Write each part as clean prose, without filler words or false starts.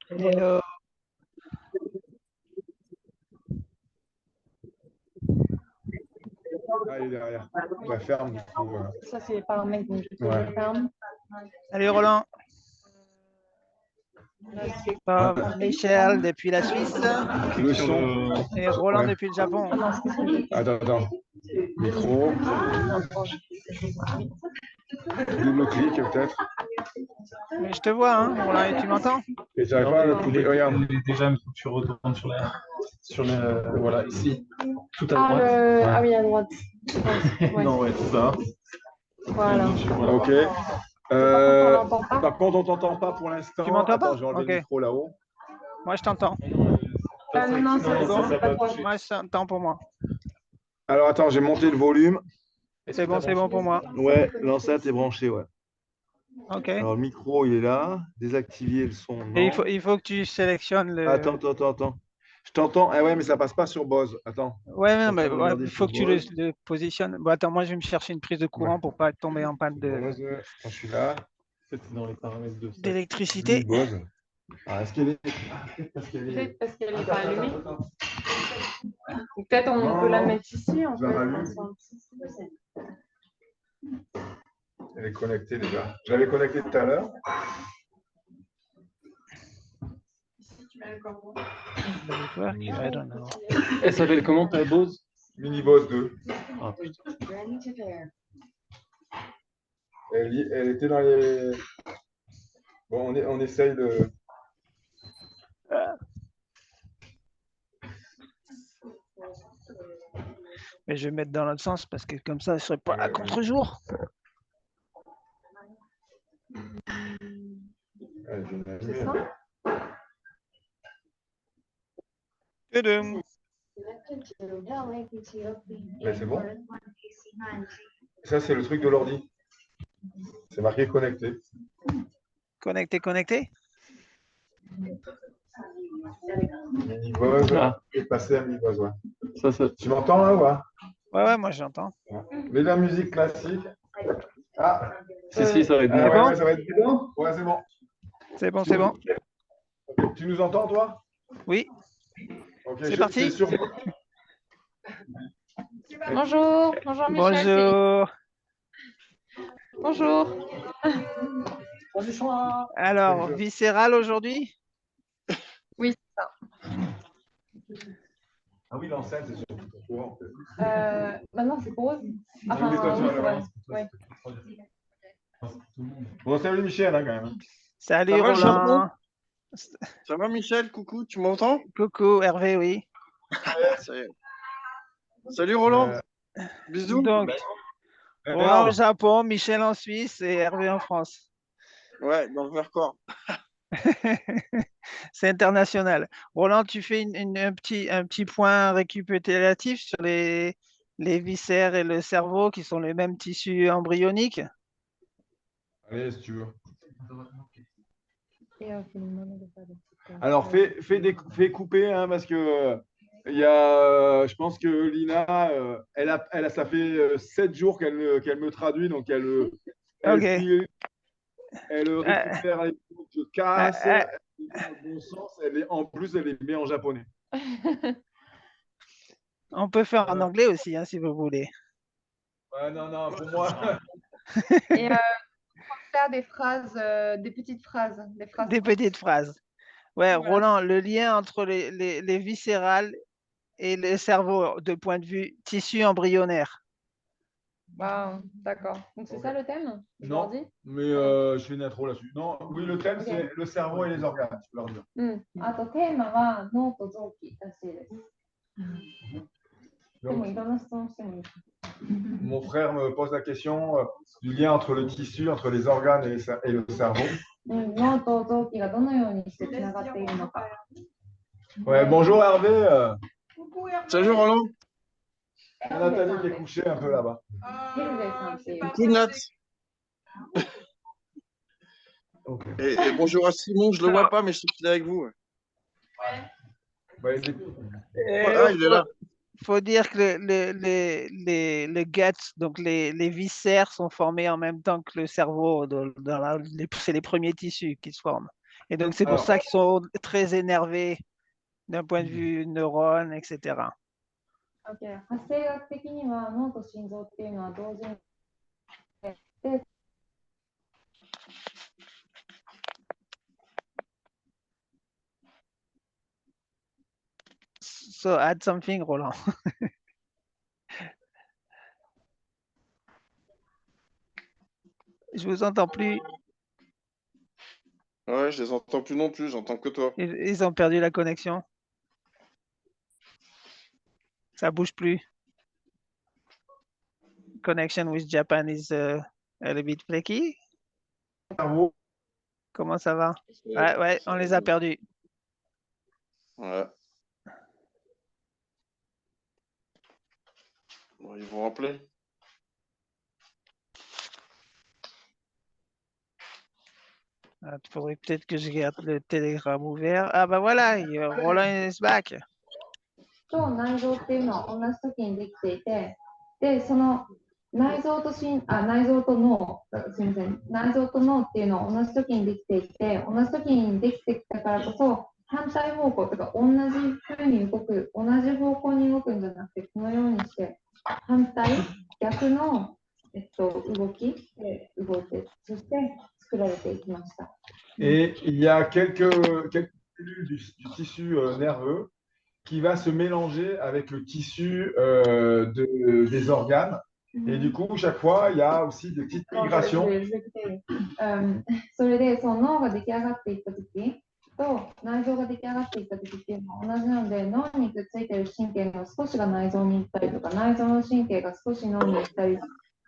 Hello. Ah, il est derrière. Je la ferme, du coup. Ça, c'est les paramètres, donc je te Ouais. les ferme. Salut Roland. Là, c'est Michel depuis la Suisse Le son. et Roland Ouais. depuis le Japon. Ah non, c'est ce que j'ai fait. Attends. Micro. Double-clic, peut-être. Mais je te vois, hein, Roland, et tu m'entends? Et j'arrive pas à le couper. Regarde. Déjà, il faut que tu retournes sur le voilà, ici, tout à Ah, droite. ah oui, à droite. Ouais. Non, ouais, c'est ça. Voilà. Ok. On n'entend pas. Par contre, on t'entend pas pour l'instant. Tu m'entends pas? Attends, je vais enlever le Ok. micro là-haut. Moi, je t'entends. Non, c'est pas toi. Moi, je t'entends pour moi. Alors, attends, j'ai monté le volume. C'est bon pour moi. Ouais, l'enceinte est branchée, ouais. Ok. Alors, le micro, il est là. Désactiver le son. Et Non. il faut que tu sélectionnes le. Attends. Je t'entends. Ah ouais, mais ça passe pas sur Bose. Attends. Ouais, non, Je suis en mais train de ouais, regarder il faut sur que tu Bose. le positionnes. Bon, attends, moi, je vais me chercher une prise de courant Ouais. pour pas tomber en panne Bose, je suis là. C'est dans les paramètres de ça. d'électricité. Oui, Bose. Ah, est-ce qu'elle est. Peut-être parce qu'elle est. Peut-être parce qu'elle n'est pas allumée. Ou peut-être on peut la mettre ici, en Je la fait. rallume. Elle est connectée déjà. Je l'avais connectée tout à l'heure. I don't know. Elle s'appelle comment ta Bose? Mini Bose 2. Ah, putain. Elle était dans les. Bon, on essaye de. Mais je vais mettre dans l'autre sens parce que comme ça, je serai pas à contre-jour. C'est ça? Tadam. Mais c'est bon. Ça, c'est le truc de l'ordi. C'est marqué connecté. Connecté. Mini Bose Ah. et passer à Mini Bose, ouais. Ça. Tu m'entends là ou pas? Ouais, moi j'entends. Mais la musique classique. Ah, Si, ça va être ah, bon. ouais, ça va être bon. Ouais, c'est bon. C'est bon. Ok, tu nous entends, toi? Oui. Ok, C'est parti. sur- Bonjour Michel. Bonjour. Bonjour. Alors, viscéral aujourd'hui? Oui, c'est ça. Ah oui, l'enceinte, c'est surtout pour toi, en fait. Maintenant, c'est pour eux. Ah, mais toi, tu Oui, vas c'est vrai. l'avoir. Ouais. Bon, salut Michel, hein, quand même. Salut Ça va, Roland. Ça va, Michel? Coucou, tu m'entends? Coucou Hervé, oui. Salut, Roland. Bisous. Donc, Roland au Japon, Michel en Suisse et Hervé en France. Ouais, dans le Vercors. C'est international. Roland, tu fais un petit point récapitulatif sur les viscères et le cerveau qui sont les mêmes tissus embryoniques. Allez, si tu veux. Et, Alors, fais couper, hein, parce que je pense que Lina, ça fait 7 jours qu'elle me traduit, donc elle Ok. récupère les mots que je casse, elle est dans le bon sens, en plus, elle est bien en japonais. On peut faire en anglais aussi, hein, si vous voulez. Ouais, non, pour moi. Et faire des phrases, des petites phrases. Des petites phrases. Ouais, Voilà. Roland, le lien entre les viscérales et le cerveau de point de vue tissu embryonnaire. Wow, d'accord. Donc c'est ça le thème? Je Non, leur dis mais je fais une intro là-dessus. Non, oui, le thème, c'est le cerveau et les organes, je peux leur dire. あとテーマは脳と臓器らしいです。でもいろんな質問してもいいですか？ Mon frère me pose la question du lien entre le tissu, entre les organes et le cerveau. 脳と臓器がどのようにしてつながっているのか。Ouais, bonjour Hervé. Salut Roland. Nathalie qui est couchée un peu là-bas. Coucou Nat. Ok. Et bonjour à Simon, je le vois pas, mais je sais qu'il est avec vous. Ouais, Ah, il est là. Faut dire que les guts, donc les viscères, sont formés en même temps que le cerveau. C'est les premiers tissus qui se forment. Et donc, c'est pour Alors, ça qu'ils sont très énervés d'un point de vue neurones, etc. OK 発生学的には脳と心臓っていうのは同時にで So, add something, Roland. Je vous entends plus. Ouais, je les entends plus non plus, j'entends que toi. Ils ont perdu la connexion. Ça bouge plus. Connection with Japan is a little bit flaky. cerveau. Comment ça va? Ouais, on les a perdus. Ouais. Bon, ils vont rappeler. Il faudrait peut-être que je garde le Telegram ouvert. Ah bah voilà, Roland is back. と内臓っていうのは同じ時にできていて、で、その内臓と脳、すみません、内臓と脳っていうのは同じ時にできていて、同じ時にできてきたからこそ、反対方向とか同じ風に動く、同じ方向に動くんじゃなくて、このようにして反対、逆の、動きで動いて、そして作られていきました。Et il y a quelques cellules du tissu nerveux qui va se mélanger avec le tissu des organes. Et du coup, chaque fois, il y a aussi des petites migrations. それで、その脳が出来上がっていったときと内臓が出来上がっていったときっていうのは同じなので、脳にくっついている神経の少しが内臓に行ったりとか、内臓の神経が少し脳に行ったり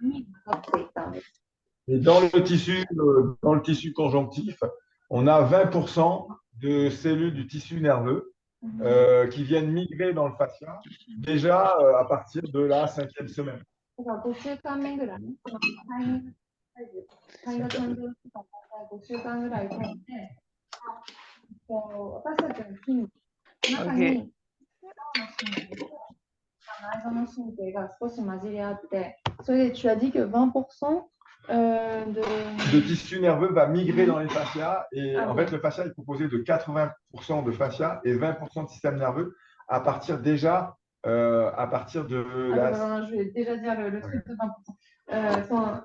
にかかっていったんです。Et dans le tissu conjonctif, on a 20% de cellules du tissu nerveux qui viennent migrer dans le fascia déjà à partir de la 5e semaine. だから5週間目ぐらい、その肺が誕生してから5週間ぐらい経って、私たちの筋の中に内臓の神経が少し混じり合って、それでtu as dit que 20% de tissu nerveux va migrer dans les fascias. Et en fait, le fascia est composé de 80% de fascia et 20% de système nerveux à partir déjà à partir de la... Je vais déjà dire le truc de 20%.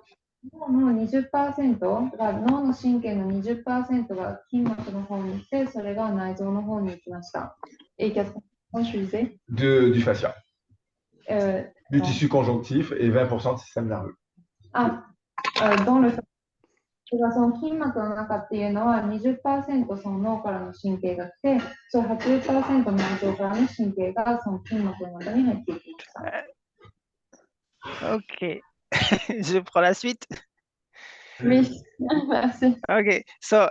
脳の 20% が脳の神経の 20% が筋膜の方に行って、それが内臓の方に行きました。Et 80%, je disais du fascia, du tissu conjonctif et 20% de système nerveux. Dans le その筋膜の中っていうのは 20% その脳からの神経が来て、その 80% 内臓からの神経がその筋膜の中に入っていきました。Ok. Je prends la suite. Oui, merci. Ok. So,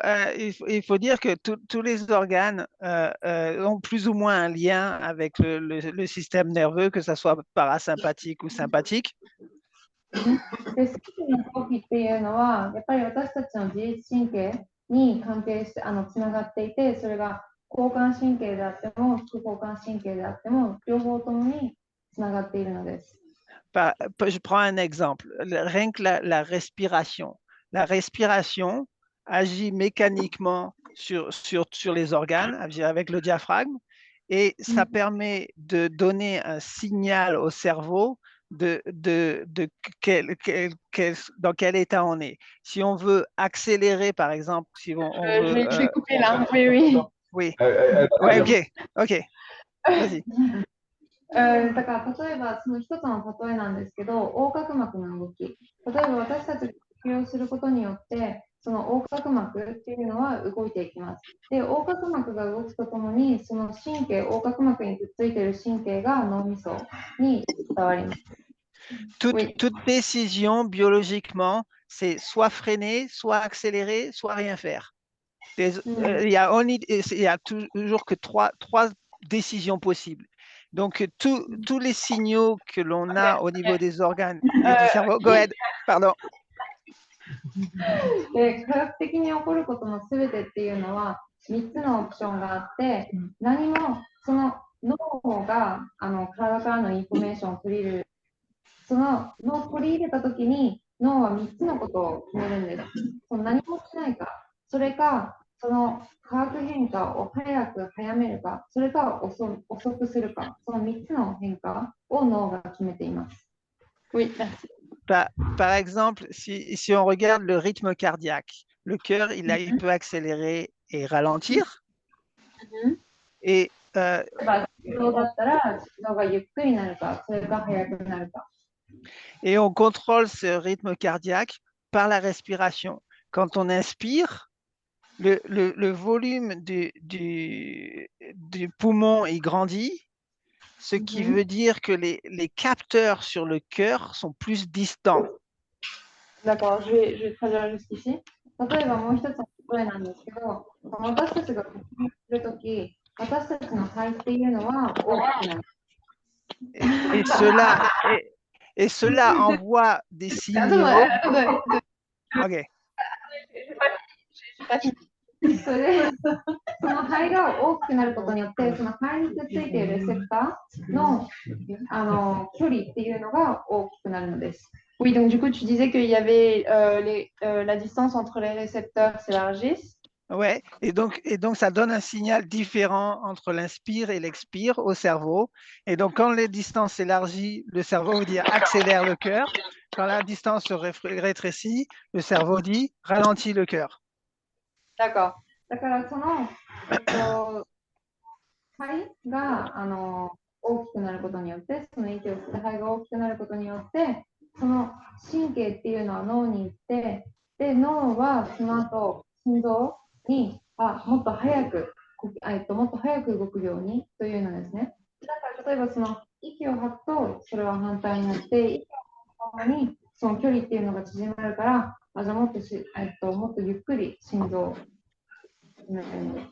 il faut dire que tous les organes ont plus ou moins un lien avec le système nerveux, que ce soit parasympathique ou sympathique. で、好きな動きっていうのは、やっぱり私たちの自律神経に関係してつながっていて、それが交感神経であっても、副交感神経であっても、両方ともにつながっているのです。Je prends un exemple. Rien que la respiration. La respiration agit mécaniquement sur les organes, avec le diaphragme, et ça permet de donner un signal au cerveau dans quel état on est. Si on veut accélérer, par exemple, si je vais couper là, oui. Oui. Ouais, ok. Vas-y. だから例えばその一つの例えなんですけど、横隔膜の動き。例えば私たちが呼吸をすることによって、その横隔膜っていうのは動いていきます。で、横隔膜が動くとともに、その神経、横隔膜にくっついている神経が脳みそに伝わります。Toute décision biologiquement, c'est soit freiner, soit accélérer, soit rien faire. Il y a toujours que trois décisions possibles. Donc, tous les signaux que l'on a au niveau des organes et du cerveau. Go ahead, pardon. で、科学的に起こることのすべてっていうのは3つのオプションがあって、何もその脳が体からのインフォメーションを取り入れる、その脳を取り入れたときに脳は3つのことを決めるんです。その何もしないか、それかその化学変化を早めるか、それか遅くするか、その3つの変化を脳が決めています。Oui, merci. Par exemple, si on regarde le rythme cardiaque, le cœur, il peut accélérer et ralentir. Et, そうだったら、心臓がゆっくりになるか、それか速くなるか。et on contrôle ce rythme cardiaque par la respiration. Quand on inspire, le volume du poumon il grandit, ce qui veut dire que les capteurs sur le cœur sont plus distants. D'accord, je vais traduire jusqu'ici. 例えばもう一つの例えなんですけど、私たちが呼吸するとき、私たちの肺っていうのは大きくなる。Et cela envoie des signaux. OK. それで、その肺が大きくなることによって、その肺にくっついているレセプターの距離っていうのが大きくなるのです。Oui, donc du coup, tu disais qu'il y avait la distance entre les récepteurs s'élargissent. Ouais, et donc ça donne un signal différent entre l'inspire et l'expire au cerveau. Et donc, quand les distances s'élargissent, le cerveau dit accélère le cœur. Quand la distance se rétrécit, le cerveau dit ralentit le cœur. D'accord. だからその、肺が大きくなることによって、その息を吸って肺が大きくなることによって、その神経っていうのは脳に行って、で脳はその後心臓にもっと早く動くようにというのですね。だから例えばその息を吐くとそれは反対になって、息を吐く方にその距離っていうのが縮まるから、じゃあもっとゆっくり心臓を進めてみる。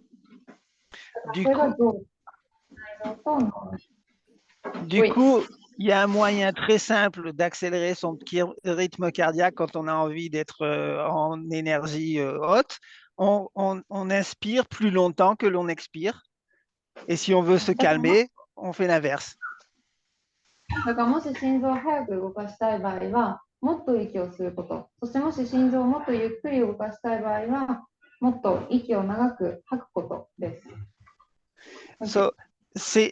Du coup, il y a un moyen très simple d'accélérer son rythme cardiaque quand on a envie d'être en énergie haute. On inspire plus longtemps que l'on expire. Et si on veut se calmer, on fait l'inverse. だからもし心臓を早く動かしたい場合は、もっと息を吸うこと。そしてもし心臓をもっとゆっくり動かしたい場合は、もっと息を長く吐くことです。So, c'est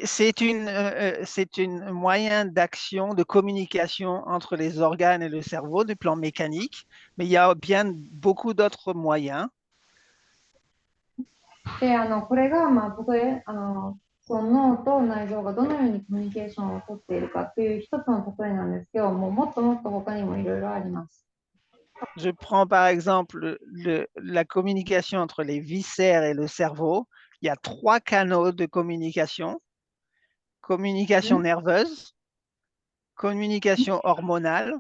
un moyen d'action, de communication entre les organes et le cerveau du plan mécanique, mais il y a bien beaucoup d'autres moyens. で、これが、例えその脳と内臓がどのようにコミュニケーションをとっているかという一つの例えなんですけど、もっともっと他にもいろいろあります。Je prends par exemple la communication entre les viscères et le cerveau. Il y a 3 canaux de communication. Communication nerveuse, communication hormonale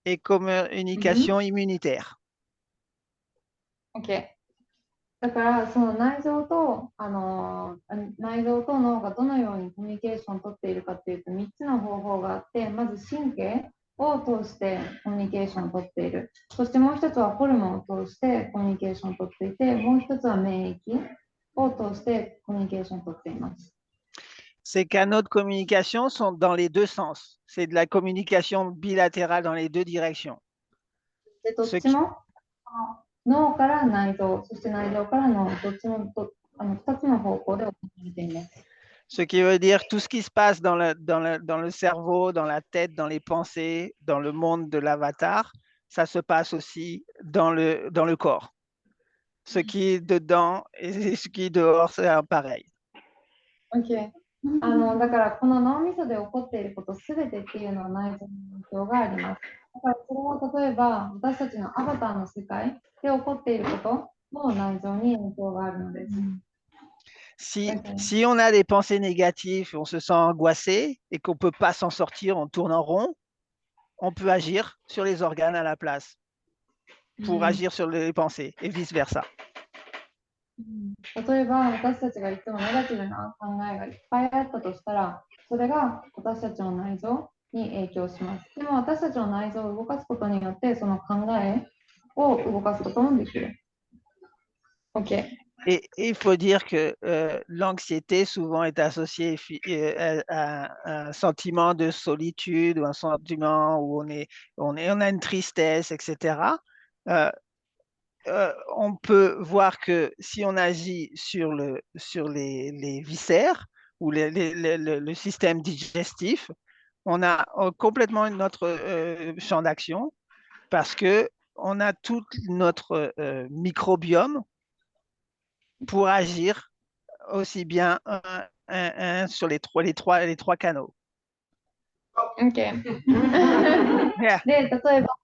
et communication immunitaire. OK。だからその内臓と脳がどのようにコミュニケーションをとっているかというと3つの方法があって、まず神経を通してコミュニケーションをとっている。そしてもう一つはホルモンを通してコミュニケーションをとっていて、もう一つは免疫を通してコミュニケーションをとっています。Ces canaux de communication sont dans les deux sens. C'est de la communication bilatérale dans les deux directions. で、どっちも脳から内臓、そして内臓から脳、どっちも2つの方向で行われています。Ce qui veut dire tout ce qui se passe dans le cerveau, dans la tête, dans les pensées, dans le monde de l'avatar, ça se passe aussi dans le corps. Ce qui est dedans et ce qui est dehors, c'est pareil. OK。だからこの脳みそで起こっていることすべてっていうのは内臓の影響があります。だからそれは例えば私たちのアバターの世界で起こっていることも内臓に影響があるのです。Si on a des pensées négatives, on se sent angoissé et qu'on ne peut pas s'en sortir, on tourne en rond, on peut agir sur les organes à la place pour agir sur les pensées et vice-versa. 例えば、私たちがいつもネガティブな考えがいっぱいあったとしたら、それが私たちの内臓に影響します。でも、私たちの内臓を動かすことによって、その考えを動かすこともできる。OK。Et il faut dire que l'anxiété souvent est associée à un sentiment de solitude ou un sentiment où on a une tristesse, etc. Euh, on peut voir que si on agit sur les viscères ou le système digestif, on a complètement notre champ d'action parce que on a tout notre microbiome pour agir aussi bien sur les trois canaux. OK。Yeah. で、例えば、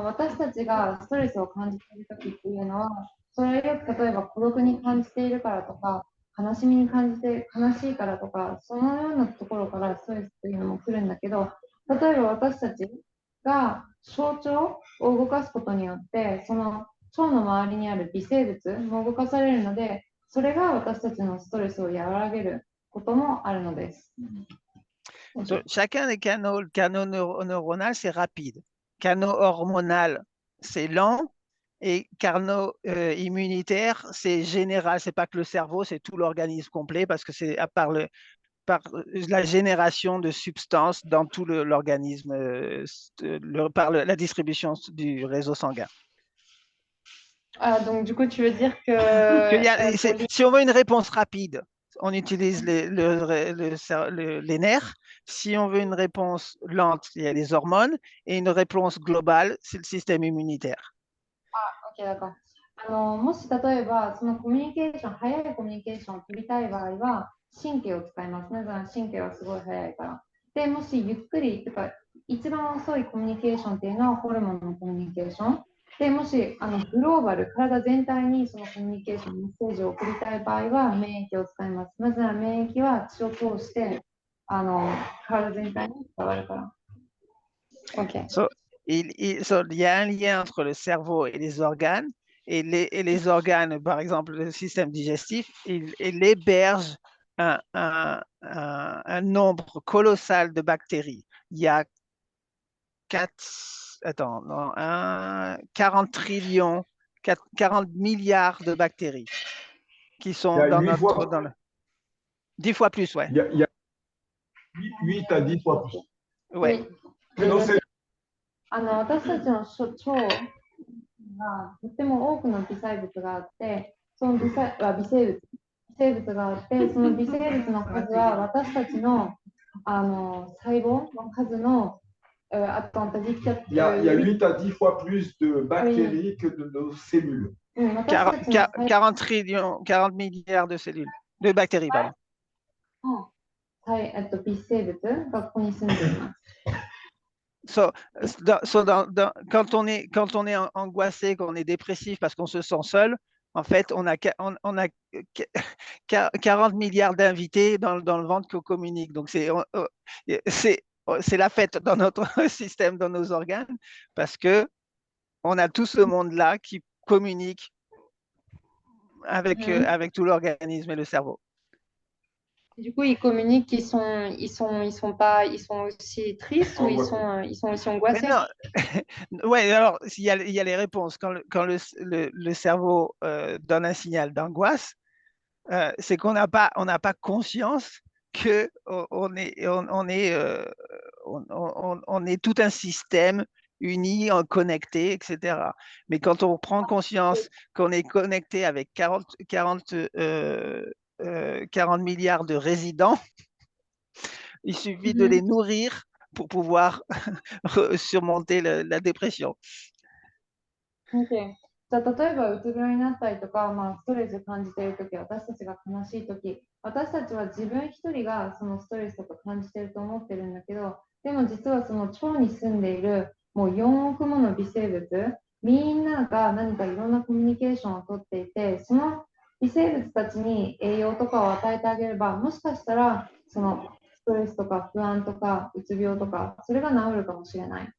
私たちがストレスを感じているときっていうのは、それをよく例えば孤独に感じているからとか、悲しみに感じて悲しいからとか、そのようなところからストレスっていうのも来るんだけど、例えば私たちが小腸を動かすことによって、その腸の周りにある微生物も動かされるので、それが私たちのストレスを和らげることもあるのです。Chacun des canaux neuronaux, c'est rapide. Canaux hormonal, c'est lent. Et canaux immunitaire, c'est général. C'est pas que le cerveau, c'est tout l'organisme complet parce que c'est par la génération de substances dans tout l'organisme par la distribution du réseau sanguin. Ah, donc, du coup, tu veux dire que Si on veut une réponse rapide, on utilise les nerfs. Si on veut une réponse lente, il y a les hormones. Et une réponse globale, c'est le système immunitaire. OK だから、もし例えば、そのコミュニケーション、早いコミュニケーションを取りたい場合は、神経を使います。なぜなら神経はすごい早いから。で、もしゆっくりとか、一番遅いコミュニケーションっていうのはホルモンのコミュニケーション。で、もしグローバル、体全体にそのコミュニケーション、メッセージを送りたい場合は、免疫を使います。なぜなら免疫は血を通して体全体に伝わるから。OK。Il y a un lien entre le cerveau et les organes. Et les organes, par exemple, le système digestif, il héberge un nombre colossal de bactéries. Il y a 40 trillions, 40 milliards de bactéries qui sont dans notre... 10 fois plus, ouais. Il y a 8 à 10 fois plus. Ouais. Mais non, c'est 私たちの腸がとっても多くの微細物があって、その微生物があって、その微生物の数は私たちの細胞の数のattends, t'as dit qu'il y a 8 à 10 fois plus de bactéries que de nos cellules. 40 trillions, 40 milliards de cellules, de bactéries, pardon. 微生物がここに住んでいます。Quand on est angoissé, quand on est dépressif parce qu'on se sent seul, en fait, on a 40 milliards d'invités dans le ventre qu'on communique. Donc, c'est la fête dans notre système, dans nos organes, parce que on a tout ce monde-là qui communique avec tout l'organisme et le cerveau. Du coup, ils communiquent, ils sont aussi tristes ou ils sont aussi angoissés? Ouais, alors il y a les réponses. Quand le cerveau donne un signal d'angoisse, c'est qu'on n'a pas conscience que on est tout un système uni, connecté, etc. Mais quand on prend conscience qu'on est connecté avec 40 milliards de résidents, il suffit de les nourrir pour pouvoir surmonter la dépression. OK。じゃあ例えばうつ病になったりとか、ストレス感じているとき、私たちが悲しいとき、私たちは自分一人がそのストレスとか感じていると思ってるんだけど、でも実はその腸に住んでいるもう4億もの微生物、みんなが何かいろんなコミュニケーションをとっていて、その微生物たちに栄養とかを与えてあげれば、もしかしたらそのストレスとか不安とかうつ病とか、それが治るかもしれない。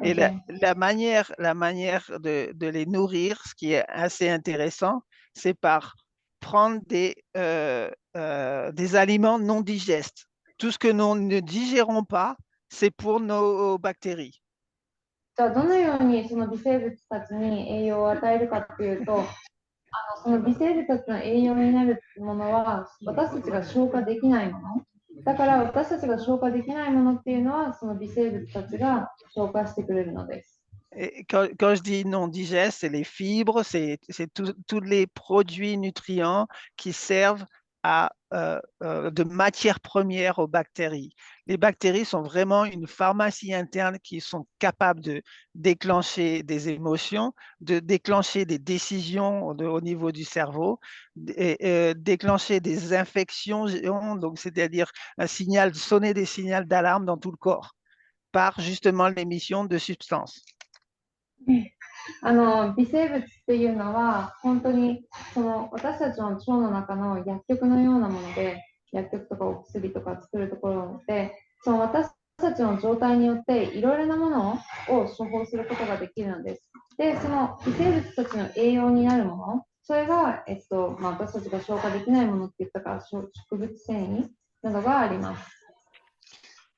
Et Ok. la manière de les nourrir, ce qui est assez intéressant, c'est par prendre des aliments non digestes. Tout ce que nous ne digérons pas, c'est pour nos bactéries. じゃあ、どのようにその微生物たちに栄養を与えるかっていうと、その微生物たちの栄養になるものは私たちが消化できないもの。だから私たちが消化できないものっていうのはその微生物たちが消化してくれるのです。Et quand je dis non digeste, c'est les fibres, c'est tous les produits nutrients qui servent de matière première aux bactéries. Les bactéries sont vraiment une pharmacie interne qui sont capables de déclencher des émotions, de déclencher des décisions au niveau du cerveau, et déclencher des infections, donc c'est-à-dire sonner des signaux d'alarme dans tout le corps par justement l'émission de substances. 微生物っていうのは本当にその私たちの腸の中の薬局のようなもので、薬局とかお薬とか作るところで、その私たちの状態によっていろいろなものを処方することができるのです。で、その微生物たちの栄養になるもの、それが、私たちが消化できないものって言ったから植物繊維などがあります。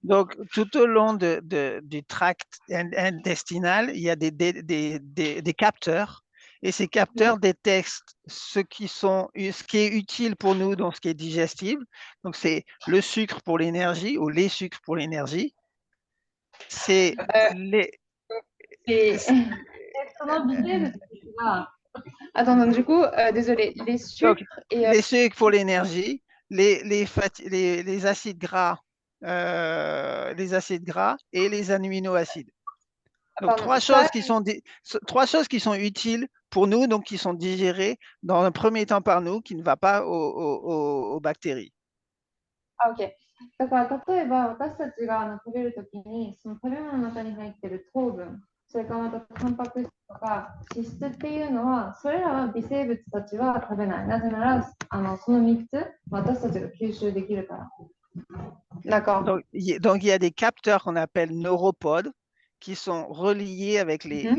Donc, tout au long du tract intestinal, il y a des capteurs, et ces capteurs détectent ce qui est utile pour nous, donc ce qui est digestible. Donc, c'est le sucre pour l'énergie ou les sucres pour l'énergie. C'est les. その微生物たちが Attends, donc du coup, désolé, les Donc, sucres et les sucres pour l'énergie, les acides gras, les acides gras et les aminoacides. Donc, pardon, trois ça, choses qui sont utiles pour nous, donc qui sont digérées dans un premier temps par nous, qui ne va pas aux bactéries. ah, ok. だから例えば私たちが食べるときにその食べ物の中に入っている糖分、それからまたタンパク質とか脂質っていうのはそれらは微生物たちは食べない。なぜならその3つ私たちが吸収できるから。D'accord. Donc, il y a des capteurs qu'on appelle neuropodes qui sont reliés avec le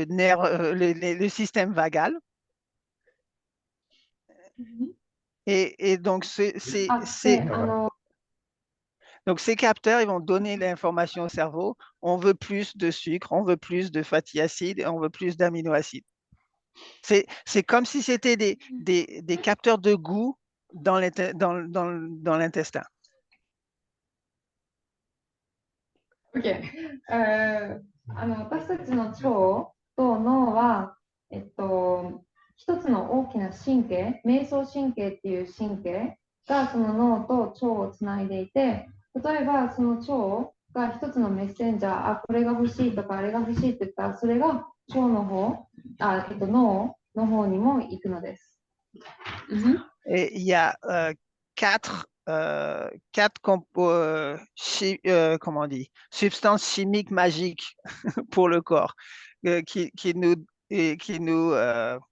nerf, le système vagal. Et donc, donc, ces capteurs, ils vont donner l'information au cerveau. On veut plus de sucre, on veut plus de fatty acides, et on veut plus d'aminoacides. C'est comme si c'était des capteurs de goût dans l'intestin. OK。私たちの腸と脳は、一つの大きな神経、迷走神経っていう神経がその脳と腸をつないでいて、例えばその腸が一つのメッセンジャー、これが欲しいとかあれが欲しいって言ったら、それが腸の方、脳の方にも行くのです。Et il y a quatre comment on dit, substances chimiques magiques pour le corps qui nous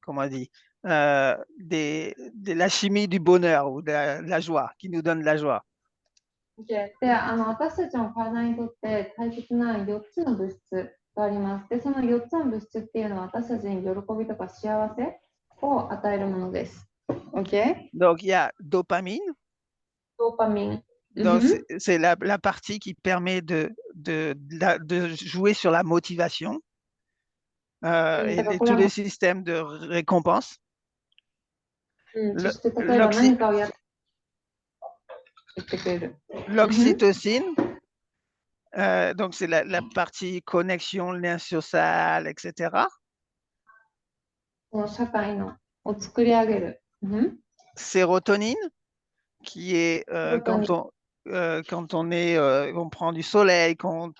comment on dit, de la chimie du bonheur ou de la joie, qui nous donne de la joie. で、私たちの体にとって大切な4つの物質があります。で、その4つの物質っていうのは私たちに喜びとか幸せを与えるものです。OK. Donc, il y a dopamine. Dopamine. Donc, c'est la partie qui permet de jouer sur la motivation et tous les systèmes de récompense. L'oxytocine, donc c'est la partie connexion, lien social, etc. Sérotonine, qui est quand on prend du soleil, qu'on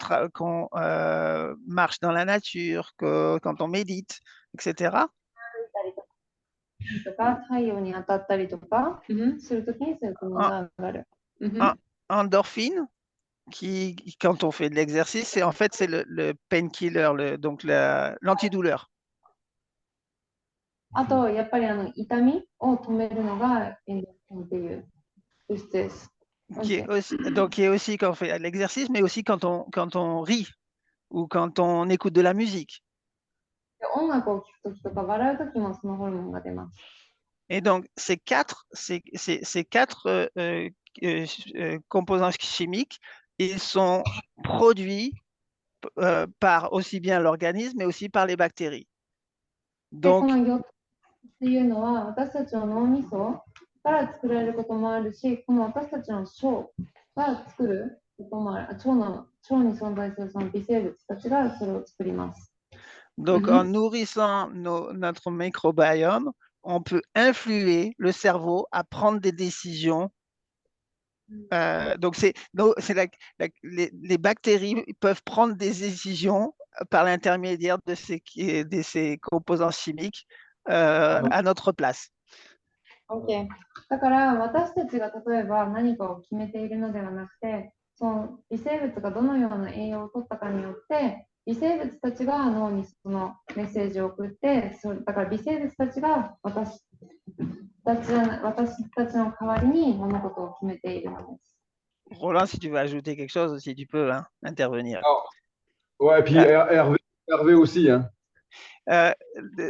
marche dans la nature, quand on médite, etc. Endorphine, qui, quand on fait de l'exercice, en fait, c'est le painkiller, donc l'antidouleur. あと、やっぱり痛みを止めるのがエンドルフィンっていう物質です。qui est aussi quand on fait l'exercice, mais aussi quand on rit ou quand on écoute de la musique. で音楽を聴くときとか笑うときもそのホルモンが出ます。 Et donc, ces quatre composants chimiques, ils sont produits par aussi bien l'organisme, mais aussi par les bactéries. で、こ Donc, の4つっていうのは私たちの脳みそから作られることもあるし、この私たちの腸が作ることもある。腸に存在するその微生物たちがそれを作ります。 donc en nourrissant notre microbiome, on peut influer le cerveau à prendre des décisions. Donc, les bactéries peuvent prendre des décisions par l'intermédiaire de ces composants chimiques à notre place. OK。だから私たちが例えば何かを決めているのではなくて、その微生物がどのような栄養を取ったかによって、微生物たちが脳にそのメッセージを送って、だから微生物たちが私たちの代わりに物事を決めているのです。 Roland, si tu veux ajouter quelque chose, si tu peux intervenir. Ouais, puis Hervé aussi. Hein.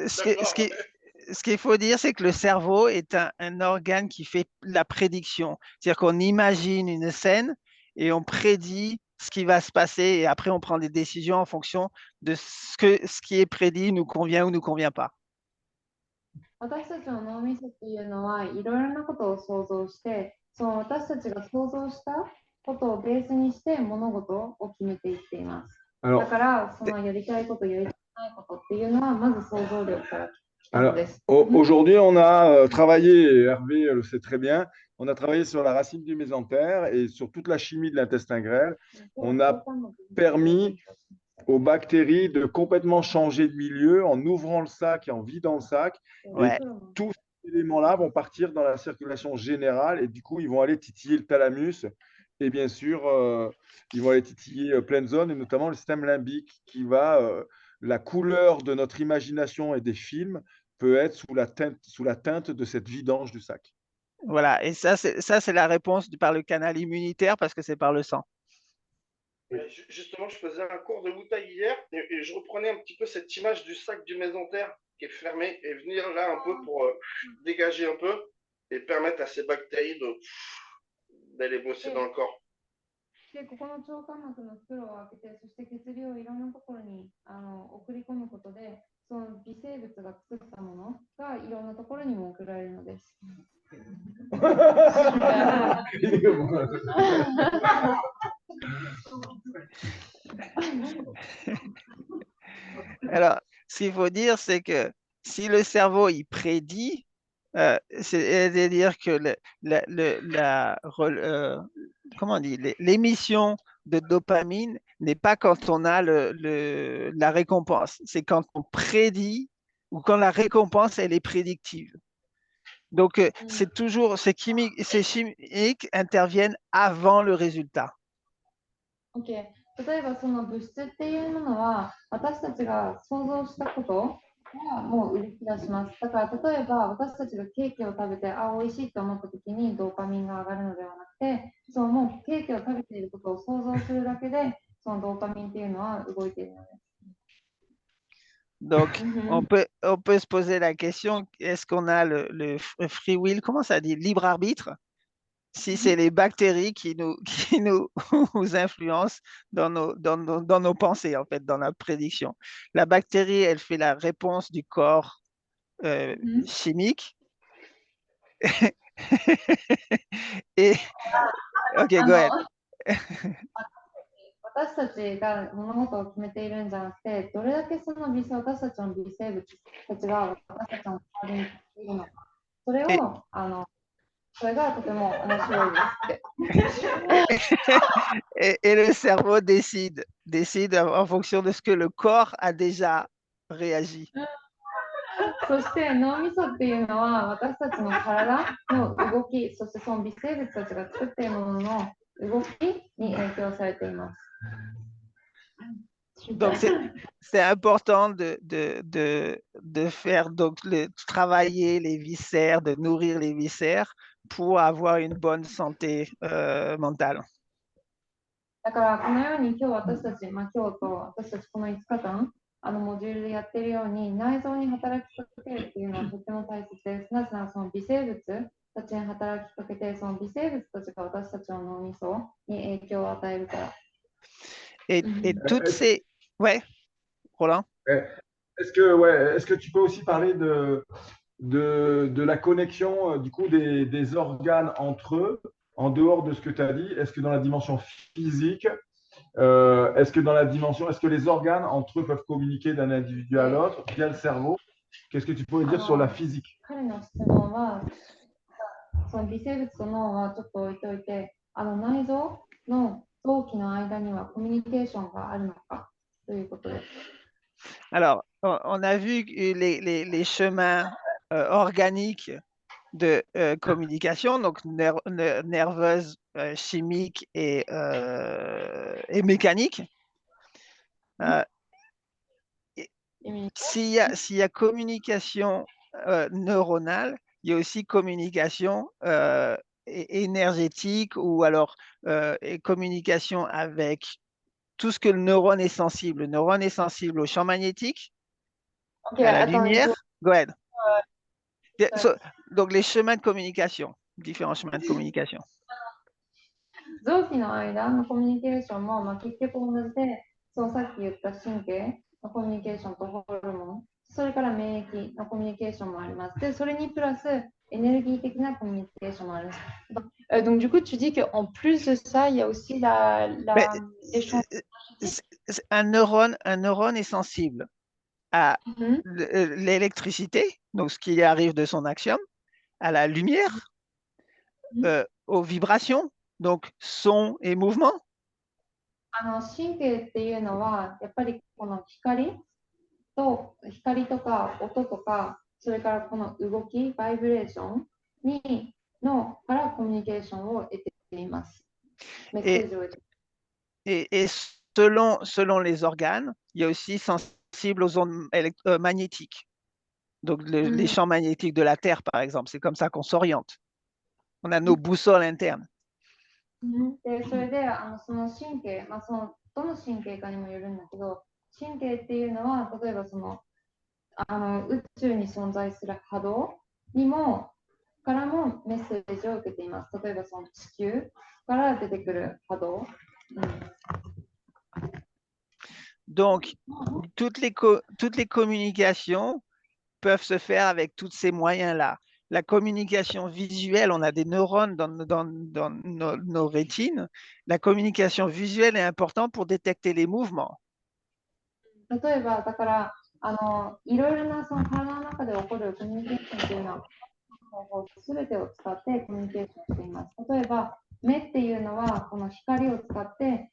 Ce qu'il faut dire, c'est que le cerveau est un organe qui fait la prédiction. C'est-à-dire qu'on imagine une scène et on prédit ce qui va se passer et après on prend des décisions en fonction de ce qui est prédit nous convient ou nous convient pas. 私たちの脳みそっていうのはいろいろなことを想像して、その私たちが想像したことをベースにして物事を決めていっています。だからそのやりたいことやりたくないことっていうのはまず想像力から来たのです。 Aujourd'hui, on a travaillé, et Hervé le sait très bien, on a travaillé sur la racine du mésentère et sur toute la chimie de l'intestin grêle. On a permis aux bactéries de complètement changer de milieu en ouvrant le sac et en vidant le sac. Ouais. Et tous ces éléments-là vont partir dans la circulation générale et du coup, ils vont aller titiller le thalamus et bien sûr, ils vont aller titiller pleine zone et notamment le système limbique qui va, la couleur de notre imagination et des films peut être sous la teinte de cette vidange du sac. Voilà, et ça, c'est la réponse par le canal immunitaire parce que c'est par le sang. Justement, je faisais un cours de Muay Thai hier et je reprenais un petit peu cette image du sac du mésentère qui est fermé et venir là un peu pour dégager un peu et permettre à ces bactéries d'aller bosser dans le corps. で、ここの腸間膜の袋を開けて、そして血流をいろんなところに送り込むことで、その微生物が作ったものがいろんなところにも送られるのです。Alors, ce qu'il faut dire, c'est que si le cerveau il prédit, c'est-à-dire que comment on dit, l'émission de dopamine n'est pas quand on a la récompense, c'est quand on prédit ou quand la récompense elle est prédictive. Donc, c'est toujours ces chimiques interviennent avant le résultat. OK。例えばその物質っていうものは私たちが想像したことがもう動き出します。だから例えば私たちがケーキを食べて美味しいと思った時にドーパミンが上がるのではなくて、そのもうケーキを食べていることを想像するだけでそのドーパミンっていうのは動いているのです。 Donc, on peut se poser la question, est-ce qu'on a le free will, comment ça dit, libre arbitre? Si c'est les bactéries qui nous influencent dans nos pensées, en fait, dans la prédiction. La bactérie, elle fait la réponse du corps chimique. Et, OK, go ahead. 私たちが物事を決めているんじゃなくて、どれだけその私たちの微生物たちが私たちの代わりにいるのか、それをそれがとても面白いですって。Et le cerveau décide en fonction de ce que le corps a déjà réagi. そして脳みそっていうのは私たちの体の動き、そしてその微生物たちが作っているものの動きに影響されています。Donc, c'est important de faire, donc, travailler les viscères, de nourrir les viscères pour avoir une bonne santé mentale. だからこのように今日私たち、今日と私たちこの5日間、モジュールでやっているように内臓に働きかけるっていうのはとても大切です。なぜならその微生物たちに働きかけて、その微生物たちが私たちの脳みそに影響を与えるから。Et toutes ces... Ouais, Roland? Est-ce que tu peux aussi parler de la connexion du coup des organes entre eux, en dehors de ce que tu as dit? Est-ce que dans la dimension physique, est-ce que les organes entre eux peuvent communiquer d'un individu à l'autre via le cerveau? Qu'est-ce que tu pourrais dire sur la physique? 彼の質問は、その微生物と脳はちょっと置いといて、内臓の臓器の間にはコミュニケーションがあるのかということです。Alors, on a vu les chemins organiques de communication, donc nerveuse, chimique et mécanique. S'il y a communication neuronale, il y a aussi communication énergétique ou alors et communication avec tout ce que le neurone est sensible. Le neurone est sensible au champ magnétique, à la lumière. Go ahead. Donc, les chemins de communication, différents chemins de communication. 臓器の間のコミュニケーションも、結局同じで、さっき言った神経のコミュニケーションとホルモン、それから免疫のコミュニケーションもあります。で、それにプラスエネルギー的なコミュニケーションもあります。Donc, du coup, tu dis qu'en plus de ça, il y a aussi l'échange. Un neurone est sensible à l'électricité, donc ce qui arrive de son axiome, à la lumière, aux vibrations, donc son et mouvement. 神経っていうのは、やっぱりこの光とか音とか、それからこの動き、バイブレーションからコミュニケーションを得ています。Et selon les organes, il y a aussi sensible aux ondes magnétiques. Donc, les champs magnétiques de la Terre, par exemple, c'est comme ça qu'on s'oriente. On a nos boussoles internes. でそれでその神経、どの神経かにもよるんだけど、神経っていうのは、例えば宇宙に存在する波動からもメッセージを受けています。例えばその地球から出てくる波動。Donc, toutes les communications peuvent se faire avec tous ces moyens-là. La communication visuelle, on a des neurones dans nos rétines. La communication visuelle est importante pour détecter les mouvements. 例えば、だから、いろいろなその体の中で起こるコミュニケーションというのは、すべてを使ってコミュニケーションしています。例えば、目っていうのは、この光を使って、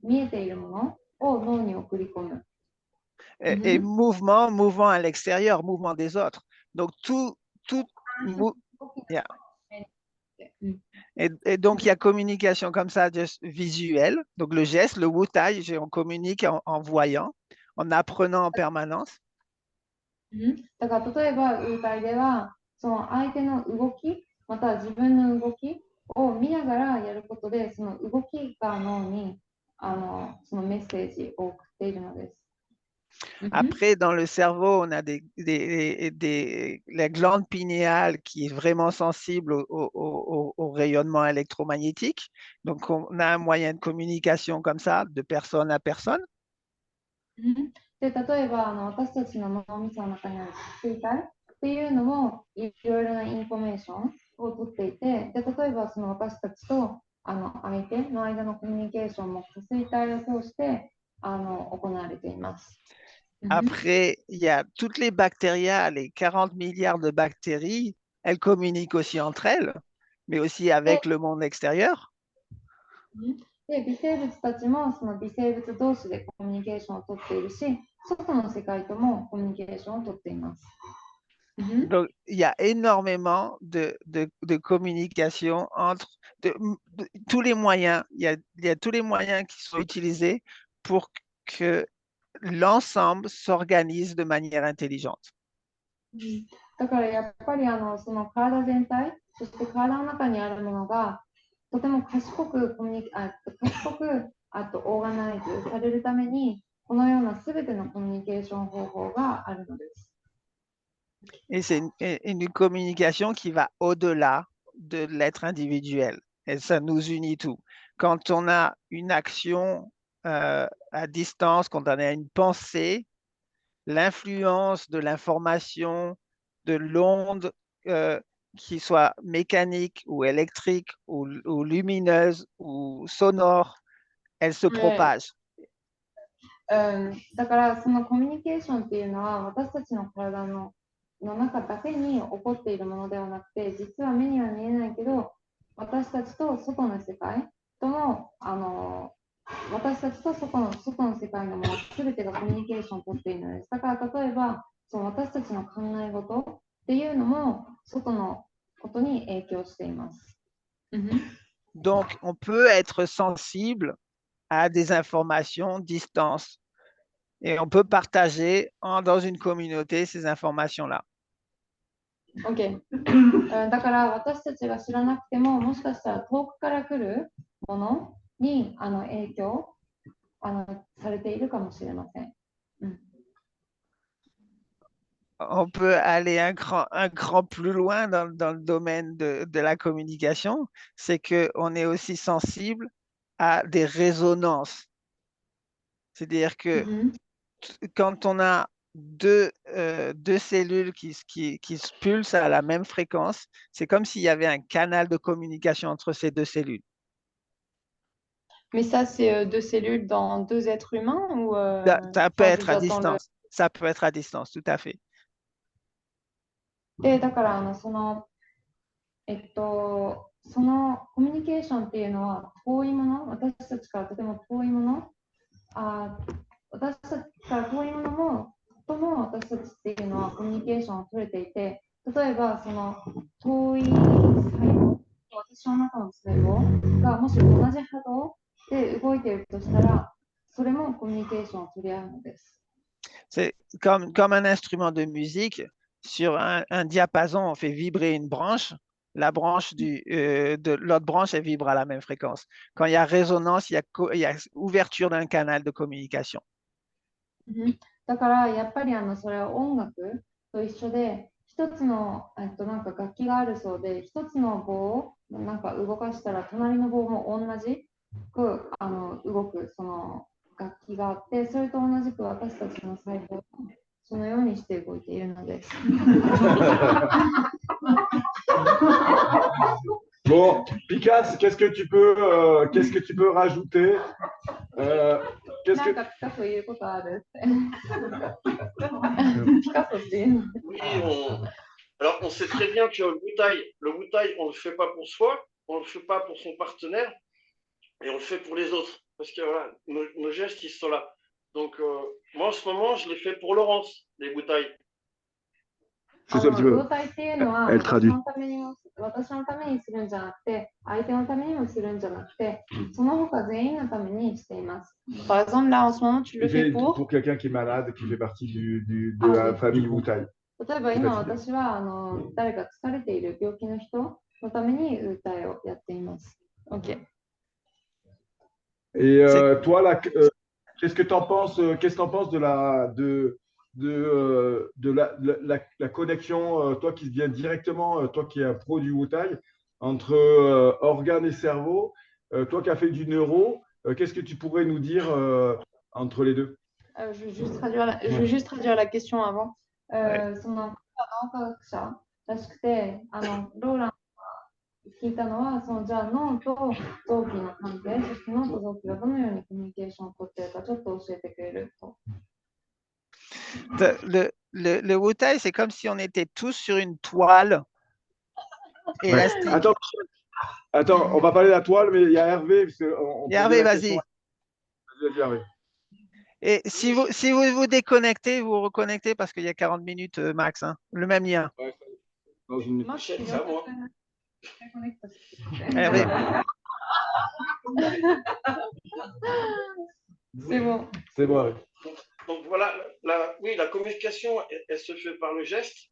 見えているものを脳に送り込む。Et mouvement à l'extérieur, mouvement des autres. Donc, yeah. Et donc, il y a communication comme ça, visuelle. Donc, le geste, le wutai, on communique en voyant, en apprenant en permanence. だから例えば、ウータイでは、その相手の動き、または自分の動きを見ながらやることで、その動きが脳にそのメッセージを送っているのです。Après, dans le cerveau, on a la glande pinéale qui est vraiment sensible au rayonnement électromagnétique. Donc, on a un moyen de communication comme ça, de personne à personne. で例えば私たちの脳みその中にある水体っていうのもいろいろなインフォメーションを取っていて、で例えばその私たちと相手の間のコミュニケーションも水体を通して行われています。Après, il y a toutes les bactéries, les 40 milliards de bactéries, elles communiquent aussi entre elles, mais aussi avec le monde extérieur. で微生物たちもその微生物同士でコミュニケーションを取っているし、外の世界ともコミュニケーションを取っています。Donc, il y a énormément de communication entre tous les moyens. Il y a tous les moyens qui sont utilisés pour que l'ensemble s'organise de manière intelligente. だからやっぱりその体全体、そして体の中にあるものがとても賢くオーガナイズされるために、このようなすべてのコミュニケーション方法があるのです。Et c'est une communication qui va au-delà de l'être individuel. Et ça nous unit tous. Quand on a une action à distance, quand on a une pensée, l'influence de l'information, de l'onde, qui soit mécanique ou électrique ou lumineuse ou sonore, elle se propage. だからそのコミュニケーションっていうのは私たちの体の中だけに起こっているものではなくて、実は目には見えないけど、私たちと外の世界との、私たちと外の世界のもの全てがコミュニケーションをとっているのです。だから例えば、その私たちの考え事っていうのも外のことに影響しています。Donc, on peut être sensible à des informations distance et on peut partager dans une communauté ces informations-là. OK だから私たちが知らなくても、もしかしたら遠くから来るものに影響されているかもしれません。On peut aller un cran plus loin dans le domaine de la communication, c'est qu'on est aussi sensible à des résonances. C'est-à-dire que quand on a deux cellules qui se pulsent à la même fréquence, c'est comme s'il y avait un canal de communication entre ces deux cellules. Mais ça, c'est deux cellules dans deux êtres humains ou ça peut être à distance. Ça peut être à distance, tout à fait. で、だからそのコミュニケーションっていうのは遠いもの、私たちからとても遠いもの、私たちから遠いものもとも私たちっていうのはコミュニケーションを取れていて、例えばその遠い細胞、私の中の細胞がもし同じ波動で動いているとしたら、それもコミュニケーションを取り合うのです。C'est comme un instrument de musique. Sur un diapason, on fait vibrer une branche. La branche de l'autre branche, elle vibre à la même fréquence. Quand il y a résonance, il y a ouverture d'un canal de communication. だからやっぱりそれは音楽と一緒で、一つのなんか楽器があるそうで、一つの棒をなんか動かしたら隣の棒も同じく動くその楽器があって、それと同じく私たちの細胞もそのようにして動いているのです。Bon, Picasso, qu'est-ce que tu peux rajouter Picasso 言うことあるPicasso っていうの。Oui, alors on sait très bien que le Wu-Tai, on ne le fait pas pour soi, on ne le fait pas pour son partenaire, et on le fait pour les autres. Parce que voilà, nos gestes, ils sont là. Donc, moi, en ce moment, je l'ai fait pour Laurence, les Wu-Tai. Wu-Tai っていうのは私のためにするんじゃなくて、相手のためにもするんじゃなくて、その他全員のためにしています。Par exemple, là, en ce moment, tu le fais pour quelqu'un qui est malade, qui fait partie de la famille Wu-Tai. 例えば今私は誰か疲れている病気の人のためにWu-Taiをやっています。OK. Et toi, là, qu'est-ce que tu en penses de la connexion, toi qui viens directement, toi qui es un pro du Wu-Tai, entre organes et cerveau, toi qui as fait du neuro, qu'est-ce que tu pourrais nous dire entre les deux? Je vais juste traduire la question avant. その脳科学者らしくて、ローラン聞いたのは、じゃあ脳と臓器の関係、そして脳と臓器がどのようにコミュニケーションをとっているか、ちょっと教えてくれると。Le Wu-Tai, c'est comme si on était tous sur une toile élastique. Attends, on va parler de la toile, mais il y a Hervé. Hervé, vas-y. Et si vous vous déconnectez, vous vous reconnectez parce qu'il y a 40 minutes max, hein, le même lien. Ouais, dans une... Moi, je ça, moi. Hervé. C'est bon. C'est vrai. Donc voilà, oui, la communication, elle se fait par le geste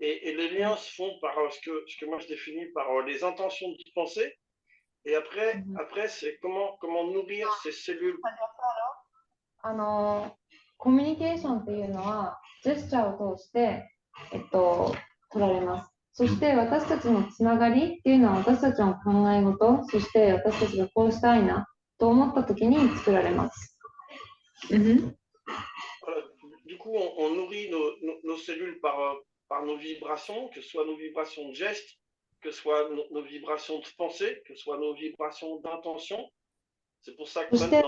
et les liens se font par ce que moi je définis par les intentions de pensée. Et après, c'est comment nourrir ces cellules. コミュニケーションっていうのは、ジェスチャーを通して、取られます。そして私たちのつながりっていうのは私たちの考え事、そして私たちがこうしたいなと思った時に作られます。Du coup, on nourrit nos cellules par nos vibrations, que ce soit nos vibrations de geste, que ce soit nos vibrations de pensée, que ce soit nos vibrations d'intention. C'est pour ça que même